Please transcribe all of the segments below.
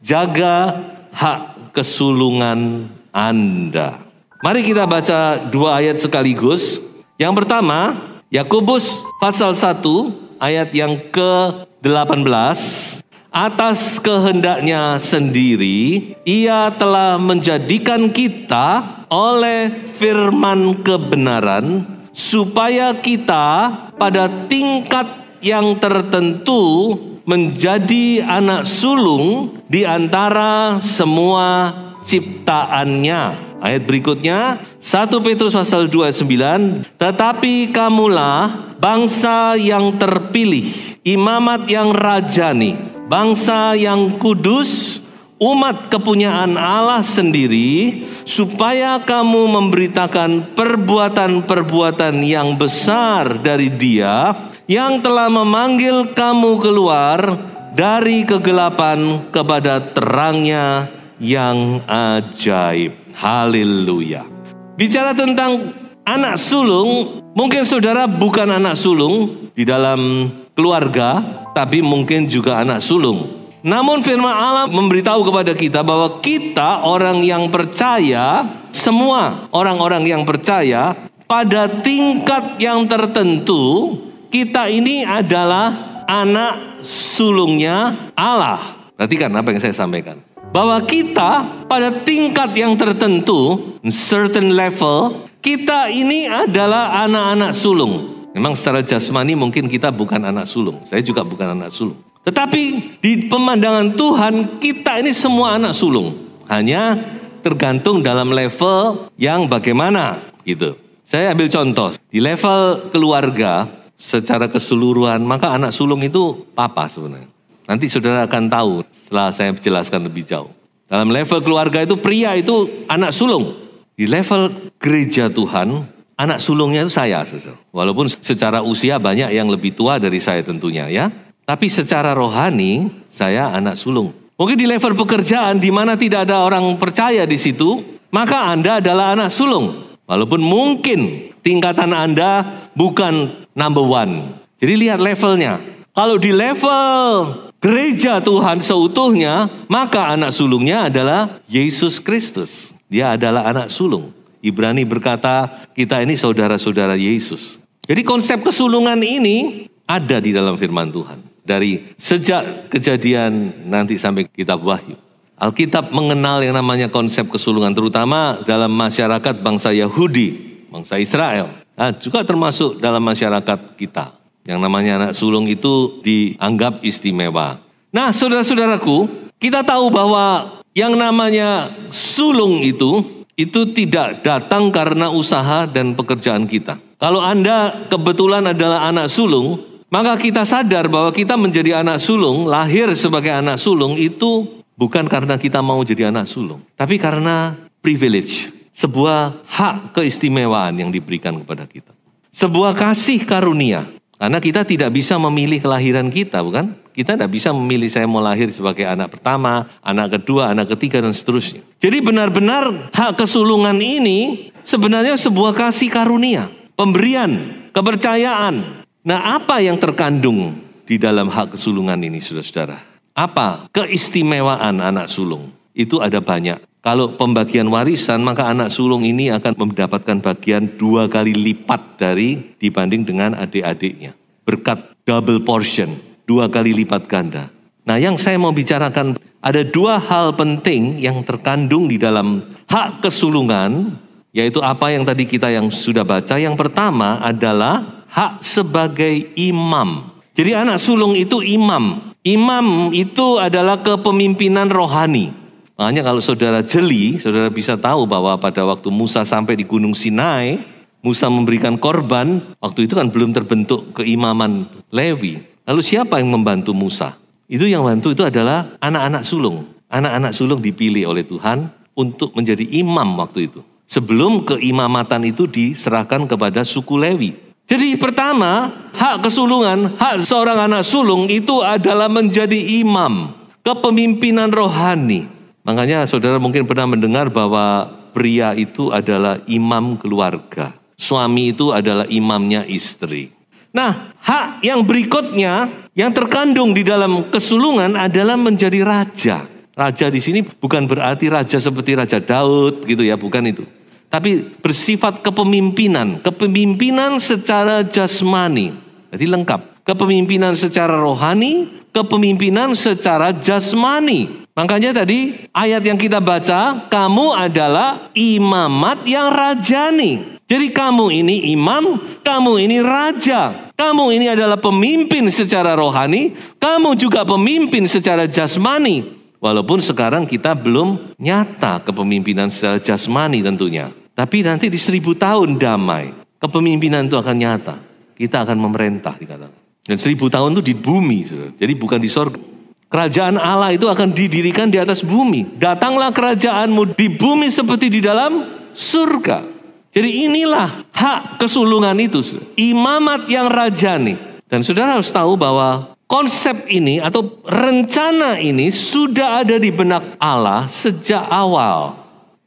Jaga hak kesulungan Anda. Mari kita baca 2 ayat sekaligus. Yang pertama, Yakobus pasal 1 ayat yang ke-18. Atas kehendaknya sendiri, Ia telah menjadikan kita oleh firman kebenaran, supaya kita pada tingkat yang tertentu menjadi anak sulung di antara semua ciptaannya. Ayat berikutnya, 1 Petrus pasal 2 ayat 9. Tetapi kamulah bangsa yang terpilih, imamat yang rajani, bangsa yang kudus, umat kepunyaan Allah sendiri, supaya kamu memberitakan perbuatan-perbuatan yang besar dari Dia yang telah memanggil kamu keluar dari kegelapan kepada terangnya yang ajaib. Haleluya. Bicara tentang anak sulung, mungkin saudara bukan anak sulung di dalam keluarga, tapi mungkin juga anak sulung. Namun firman Allah memberitahu kepada kita bahwa kita orang yang percaya, semua orang-orang yang percaya pada tingkat yang tertentu, kita ini adalah anak sulungnya Allah. Perhatikan apa yang saya sampaikan. Bahwa kita pada tingkat yang tertentu, certain level, kita ini adalah anak-anak sulung. Memang secara jasmani mungkin kita bukan anak sulung. Saya juga bukan anak sulung. Tetapi di pemandangan Tuhan, kita ini semua anak sulung. Hanya tergantung dalam level yang bagaimana gitu. Saya ambil contoh. Di level keluarga, secara keseluruhan, maka anak sulung itu papa sebenarnya. Nanti saudara akan tahu setelah saya jelaskan lebih jauh. Dalam level keluarga itu pria itu anak sulung. Di level gereja Tuhan, anak sulungnya itu saya. Walaupun secara usia banyak yang lebih tua dari saya tentunya ya. Tapi secara rohani saya anak sulung. Mungkin di level pekerjaan di mana tidak ada orang percaya di situ, maka Anda adalah anak sulung. Walaupun mungkin tingkatan Anda bukan number 1. Jadi lihat levelnya. Kalau di level gereja Tuhan seutuhnya, maka anak sulungnya adalah Yesus Kristus. Dia adalah anak sulung. Ibrani berkata, kita ini saudara-saudara Yesus. Jadi konsep kesulungan ini ada di dalam firman Tuhan. Dari sejak Kejadian nanti sampai kitab Wahyu. Alkitab mengenal yang namanya konsep kesulungan, terutama dalam masyarakat bangsa Yahudi, bangsa Israel. Nah, juga termasuk dalam masyarakat kita. Yang namanya anak sulung itu dianggap istimewa. Nah, saudara-saudaraku, kita tahu bahwa yang namanya sulung itu tidak datang karena usaha dan pekerjaan kita. Kalau Anda kebetulan adalah anak sulung, maka kita sadar bahwa kita menjadi anak sulung, lahir sebagai anak sulung itu bukan karena kita mau jadi anak sulung. Tapi karena privilege. Sebuah hak keistimewaan yang diberikan kepada kita. Sebuah kasih karunia. Karena kita tidak bisa memilih kelahiran kita, bukan? Kita tidak bisa memilih saya mau lahir sebagai anak pertama, anak kedua, anak ketiga, dan seterusnya. Jadi benar-benar hak kesulungan ini sebenarnya sebuah kasih karunia. Pemberian, kepercayaan. Nah, apa yang terkandung di dalam hak kesulungan ini, saudara-saudara? Apa keistimewaan anak sulung? Itu ada banyak. Kalau pembagian warisan, maka anak sulung ini akan mendapatkan bagian 2 kali lipat dibanding dengan adik-adiknya. Berkat double portion, 2 kali lipat ganda. Nah, yang saya mau bicarakan, ada 2 hal penting yang terkandung di dalam hak kesulungan, yaitu apa yang tadi kita yang sudah baca. Yang pertama adalah hak sebagai imam. Jadi anak sulung itu imam. Imam itu adalah kepemimpinan rohani. Makanya kalau saudara jeli, saudara bisa tahu bahwa pada waktu Musa sampai di Gunung Sinai, Musa memberikan korban, waktu itu kan belum terbentuk keimaman Lewi. Lalu siapa yang membantu Musa? Itu yang bantu itu adalah anak-anak sulung. Anak-anak sulung dipilih oleh Tuhan untuk menjadi imam waktu itu. Sebelum keimamatan itu diserahkan kepada suku Lewi. Jadi pertama, hak kesulungan, hak seorang anak sulung itu adalah menjadi imam. Kepemimpinan rohani. Makanya saudara mungkin pernah mendengar bahwa pria itu adalah imam keluarga. Suami itu adalah imamnya istri. Nah, hak yang berikutnya yang terkandung di dalam kesulungan adalah menjadi raja. Raja di sini bukan berarti raja seperti Raja Daud gitu ya, bukan itu. Tapi bersifat kepemimpinan, kepemimpinan secara jasmani. Jadi lengkap. Kepemimpinan secara rohani, kepemimpinan secara jasmani. Makanya tadi ayat yang kita baca, kamu adalah imamat yang rajani. Jadi kamu ini imam, kamu ini raja. Kamu ini adalah pemimpin secara rohani, kamu juga pemimpin secara jasmani. Walaupun sekarang kita belum nyata kepemimpinan secara jasmani tentunya. Tapi nanti di 1000 tahun damai, kepemimpinan itu akan nyata. Kita akan memerintah dikatakan. Dan 1000 tahun itu di bumi, jadi bukan di sorga. Kerajaan Allah itu akan didirikan di atas bumi. Datanglah kerajaanmu di bumi seperti di dalam surga. Jadi inilah hak kesulungan itu, imamat yang rajani. Dan saudara harus tahu bahwa konsep ini atau rencana ini sudah ada di benak Allah sejak awal.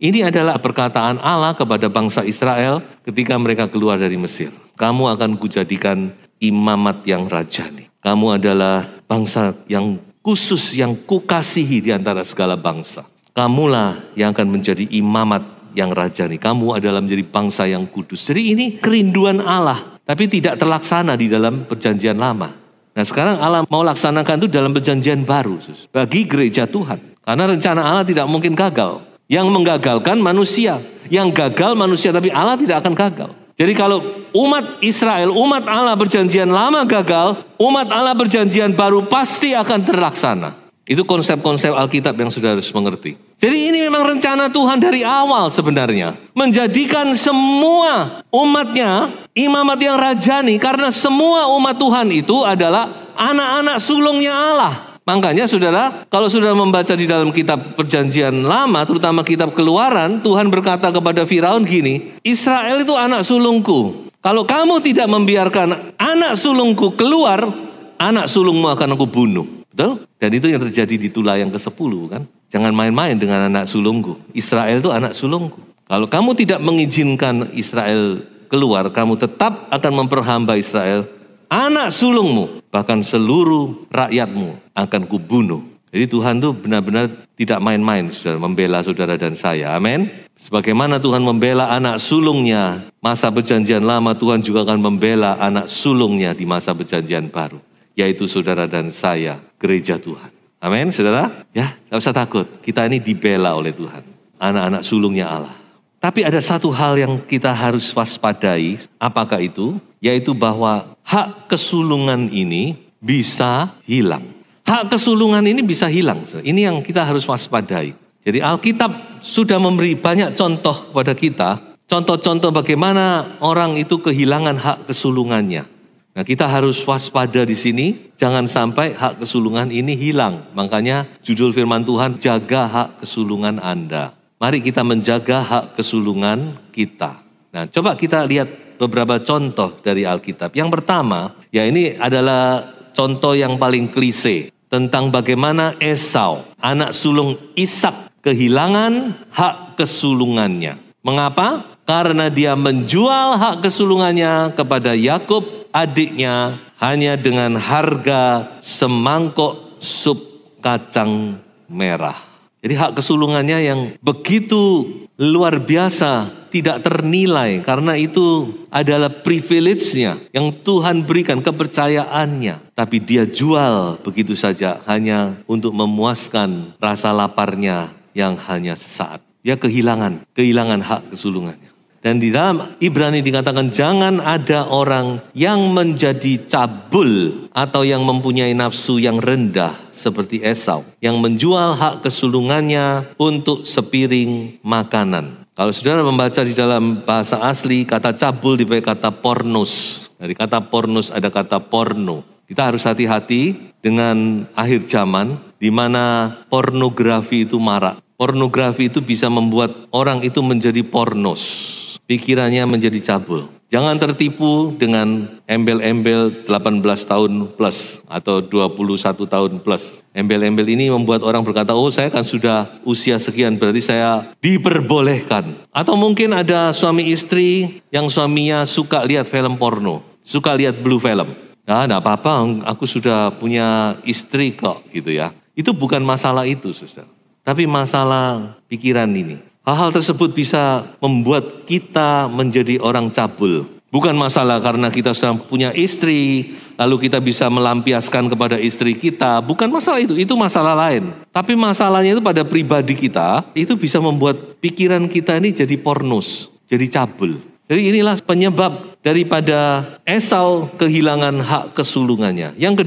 Ini adalah perkataan Allah kepada bangsa Israel ketika mereka keluar dari Mesir. Kamu akan kujadikan imamat yang rajani. Kamu adalah bangsa yang khusus, yang kukasihi di antara segala bangsa. Kamulah yang akan menjadi imamat yang rajani. Kamu adalah menjadi bangsa yang kudus. Jadi ini kerinduan Allah, tapi tidak terlaksana di dalam perjanjian lama. Nah sekarang Allah mau laksanakan itu dalam perjanjian baru bagi gereja Tuhan. Karena rencana Allah tidak mungkin gagal. Yang menggagalkan manusia. Yang gagal manusia, tapi Allah tidak akan gagal. Jadi kalau umat Israel, umat Allah perjanjian lama gagal, umat Allah perjanjian baru pasti akan terlaksana. Itu konsep-konsep Alkitab yang sudah harus mengerti. Jadi ini memang rencana Tuhan dari awal sebenarnya. Menjadikan semua umatnya imamat yang rajani. Karena semua umat Tuhan itu adalah anak-anak sulungnya Allah. Makanya saudara, kalau saudara membaca di dalam kitab perjanjian lama, terutama kitab Keluaran, Tuhan berkata kepada Firaun gini, Israel itu anak sulungku. Kalau kamu tidak membiarkan anak sulungku keluar, anak sulungmu akan aku bunuh. Betul? Dan itu yang terjadi di Tulah yang ke-10 kan. Jangan main-main dengan anak sulungku. Israel itu anak sulungku. Kalau kamu tidak mengizinkan Israel keluar, kamu tetap akan memperhamba Israel. Anak sulungmu, bahkan seluruh rakyatmu akan kubunuh. Jadi Tuhan itu benar-benar tidak main-main, saudara, membela saudara dan saya. Amin. Sebagaimana Tuhan membela anak sulungnya masa perjanjian lama, Tuhan juga akan membela anak sulungnya di masa perjanjian baru. Yaitu saudara dan saya, gereja Tuhan. Amin, saudara. Ya, tidak usah takut. Kita ini dibela oleh Tuhan. Anak-anak sulungnya Allah. Tapi ada satu hal yang kita harus waspadai. Apakah itu? Yaitu bahwa hak kesulungan ini bisa hilang. Hak kesulungan ini bisa hilang. Ini yang kita harus waspadai. Jadi Alkitab sudah memberi banyak contoh kepada kita. Contoh-contoh bagaimana orang itu kehilangan hak kesulungannya. Nah, kita harus waspada di sini. Jangan sampai hak kesulungan ini hilang. Makanya judul firman Tuhan, jaga hak kesulungan Anda. Mari kita menjaga hak kesulungan kita. Nah, coba kita lihat beberapa contoh dari Alkitab. Yang pertama, ya ini adalah contoh yang paling klise. Tentang bagaimana Esau, anak sulung Ishak, kehilangan hak kesulungannya. Mengapa? Karena dia menjual hak kesulungannya kepada Yakub, adiknya, hanya dengan harga semangkok sup kacang merah. Jadi hak kesulungannya yang begitu luar biasa, tidak ternilai. Karena itu adalah privilege-nya yang Tuhan berikan, kepercayaannya. Tapi dia jual begitu saja hanya untuk memuaskan rasa laparnya yang hanya sesaat. Dia kehilangan hak kesulungannya. Dan di dalam Ibrani dikatakan jangan ada orang yang menjadi cabul atau yang mempunyai nafsu yang rendah seperti Esau. Yang menjual hak kesulungannya untuk sepiring makanan. Kalau saudara membaca di dalam bahasa asli kata cabul dipakai kata pornos. Dari kata pornos ada kata porno. Kita harus hati-hati dengan akhir zaman di mana pornografi itu marak. Pornografi itu bisa membuat orang itu menjadi pornos. Pikirannya menjadi cabul. Jangan tertipu dengan embel-embel 18 tahun plus atau 21 tahun plus. Embel-embel ini membuat orang berkata, oh saya kan sudah usia sekian, berarti saya diperbolehkan. Atau mungkin ada suami istri yang suaminya suka lihat film porno, suka lihat blue film. Nah, enggak apa-apa, aku sudah punya istri kok gitu ya. Itu bukan masalah itu, saudara. Tapi masalah pikiran ini. Hal-hal tersebut bisa membuat kita menjadi orang cabul. Bukan masalah karena kita sudah punya istri, lalu kita bisa melampiaskan kepada istri kita. Bukan masalah itu masalah lain. Tapi masalahnya itu pada pribadi kita, itu bisa membuat pikiran kita ini jadi pornos, jadi cabul. Jadi inilah penyebab daripada Esau kehilangan hak kesulungannya. Yang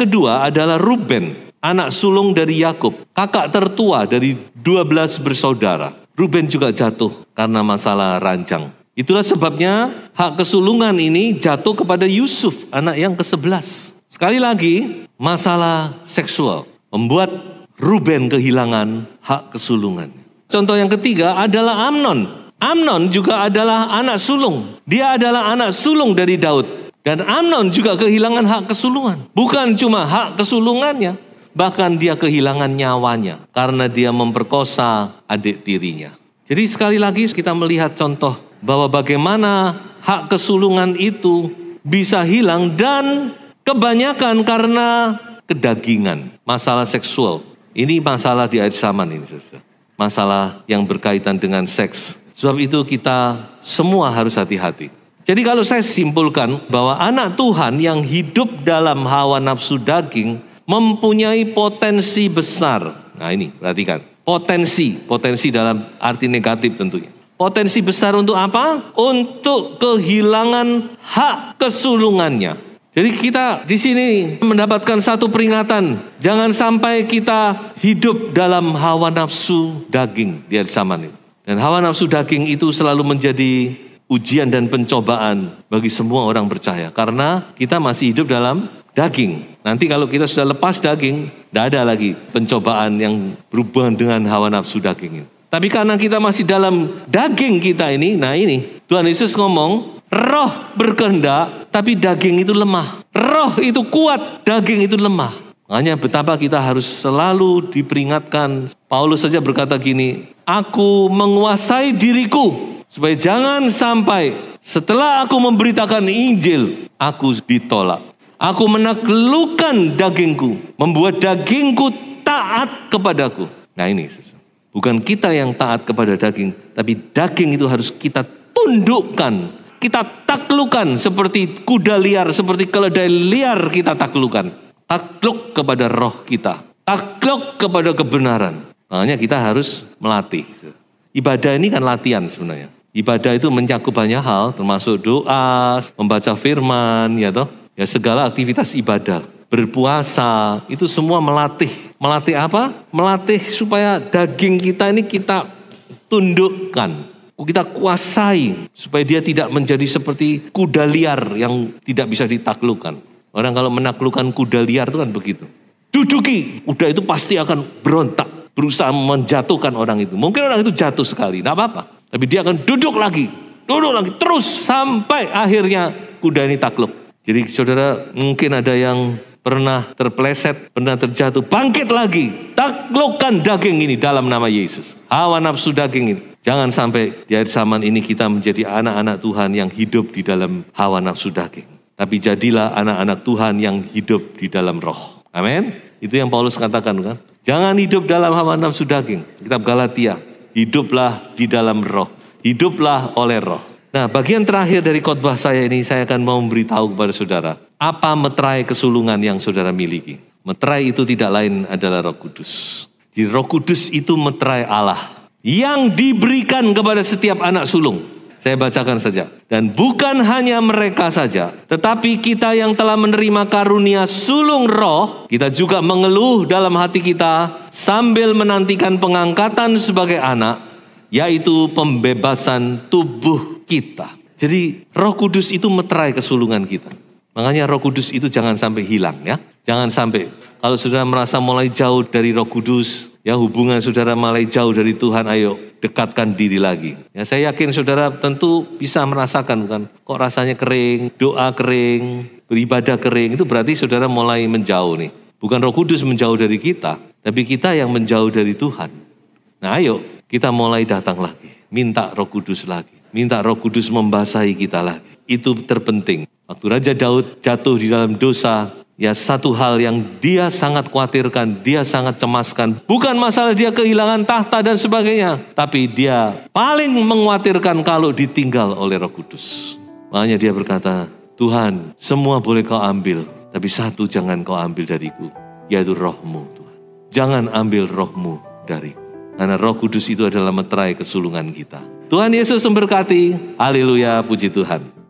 kedua adalah Ruben, anak sulung dari Yakub, kakak tertua dari 12 bersaudara. Ruben juga jatuh karena masalah ranjang. Itulah sebabnya hak kesulungan ini jatuh kepada Yusuf, anak yang ke-11. Sekali lagi, masalah seksual membuat Ruben kehilangan hak kesulungan. Contoh yang ketiga adalah Amnon. Amnon juga adalah anak sulung. Dia adalah anak sulung dari Daud. Dan Amnon juga kehilangan hak kesulungan. Bukan cuma hak kesulungannya, bahkan dia kehilangan nyawanya karena dia memperkosa adik tirinya. Jadi sekali lagi kita melihat contoh bahwa bagaimana hak kesulungan itu bisa hilang dan kebanyakan karena kedagingan. Masalah seksual. Ini masalah di akhir zaman ini. Masalah yang berkaitan dengan seks. Sebab itu kita semua harus hati-hati. Jadi kalau saya simpulkan bahwa anak Tuhan yang hidup dalam hawa nafsu daging mempunyai potensi besar. Nah ini, perhatikan. Potensi dalam arti negatif tentunya. Potensi besar untuk apa? Untuk kehilangan hak kesulungannya. Jadi kita di sini mendapatkan satu peringatan. Jangan sampai kita hidup dalam hawa nafsu daging di zaman ini. Dan hawa nafsu daging itu selalu menjadi ujian dan pencobaan bagi semua orang percaya. Karena kita masih hidup dalam daging. Nanti kalau kita sudah lepas daging, tidak ada lagi pencobaan yang berhubungan dengan hawa nafsu daging ini. Tapi karena kita masih dalam daging kita ini, nah ini Tuhan Yesus ngomong, roh berkehendak tapi daging itu lemah. Roh itu kuat, daging itu lemah. Makanya betapa kita harus selalu diperingatkan. Paulus saja berkata gini, aku menguasai diriku supaya jangan sampai setelah aku memberitakan Injil, aku ditolak. Aku menaklukkan dagingku, membuat dagingku taat kepadaku. Nah ini, bukan kita yang taat kepada daging, tapi daging itu harus kita tundukkan. Kita taklukkan seperti kuda liar, seperti keledai liar kita taklukkan. Takluk kepada roh kita, takluk kepada kebenaran. Makanya kita harus melatih. Ibadah ini kan latihan sebenarnya. Ibadah itu mencakup banyak hal, termasuk doa, membaca firman, ya toh. Ya segala aktivitas ibadah, berpuasa, itu semua melatih. Melatih apa? Melatih supaya daging kita ini kita tundukkan. Kita kuasai supaya dia tidak menjadi seperti kuda liar yang tidak bisa ditaklukkan. Orang kalau menaklukkan kuda liar itu kan begitu. Duduki, kuda itu pasti akan berontak, berusaha menjatuhkan orang itu. Mungkin orang itu jatuh sekali, tidak apa-apa. Tapi dia akan duduk lagi, terus sampai akhirnya kuda ini takluk. Jadi saudara mungkin ada yang pernah terpeleset, pernah terjatuh, bangkit lagi. Taklukkan daging ini dalam nama Yesus. Hawa nafsu daging ini. Jangan sampai di akhir zaman ini kita menjadi anak-anak Tuhan yang hidup di dalam hawa nafsu daging. Tapi jadilah anak-anak Tuhan yang hidup di dalam roh. Amin. Itu yang Paulus katakan kan. Jangan hidup dalam hawa nafsu daging. Kitab Galatia. Hiduplah di dalam roh. Hiduplah oleh roh. Nah, bagian terakhir dari khotbah saya ini, saya akan mau memberitahu kepada saudara. Apa meterai kesulungan yang saudara miliki? Meterai itu tidak lain adalah Roh Kudus. Di Roh Kudus itu meterai Allah. Yang diberikan kepada setiap anak sulung. Saya bacakan saja. Dan bukan hanya mereka saja, tetapi kita yang telah menerima karunia sulung roh, kita juga mengeluh dalam hati kita sambil menantikan pengangkatan sebagai anak, yaitu pembebasan tubuh kita. Jadi Roh Kudus itu meterai kesulungan kita. Makanya Roh Kudus itu jangan sampai hilang ya. Jangan sampai. Kalau saudara merasa mulai jauh dari Roh Kudus, ya hubungan saudara mulai jauh dari Tuhan, ayo dekatkan diri lagi. Ya, saya yakin saudara tentu bisa merasakan kan, kok rasanya kering, doa kering, beribadah kering, itu berarti saudara mulai menjauh nih. Bukan Roh Kudus menjauh dari kita, tapi kita yang menjauh dari Tuhan. Nah ayo kita mulai datang lagi, minta Roh Kudus lagi, minta Roh Kudus membasahi kita lagi. Itu terpenting. Waktu Raja Daud jatuh di dalam dosa, ya satu hal yang dia sangat khawatirkan, dia sangat cemaskan. Bukan masalah dia kehilangan tahta dan sebagainya, tapi dia paling mengkhawatirkan kalau ditinggal oleh Roh Kudus. Makanya dia berkata, Tuhan, semua boleh kau ambil, tapi satu jangan kau ambil dariku, yaitu rohmu Tuhan. Jangan ambil rohmu dariku. Karena Roh Kudus itu adalah meterai kesulungan kita. Tuhan Yesus memberkati. Haleluya, puji Tuhan.